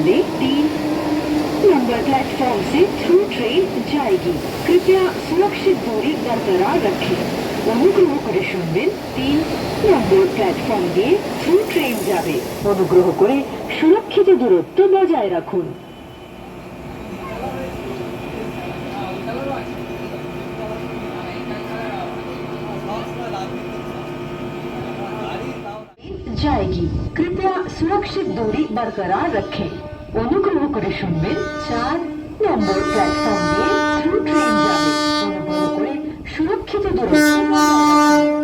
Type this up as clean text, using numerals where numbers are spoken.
में 3 number platform से through train जाएगी। कृपया सुरक्षित दूरी बरकरार रखें। অনুগ্রহ করে শুনবেন 3 নম্বর প্ল্যাটফর্ম দিয়ে থ্রু ট্রেন যাবে। অনুগ্রহ করে সুরক্ষিত দূরত্ব বজায় রাখুন। जाएगी। कृपया सुरक्षित दूरी बरकरार रखें। অনুগ্রহ করে শুনবেন 4 নম্বর প্ল্যাটফর্ম দিয়ে থ্রু ট্রেন যাবে। অনুগ্রহ করে সুরক্ষিত দূরত্ব বজায় রাখুন।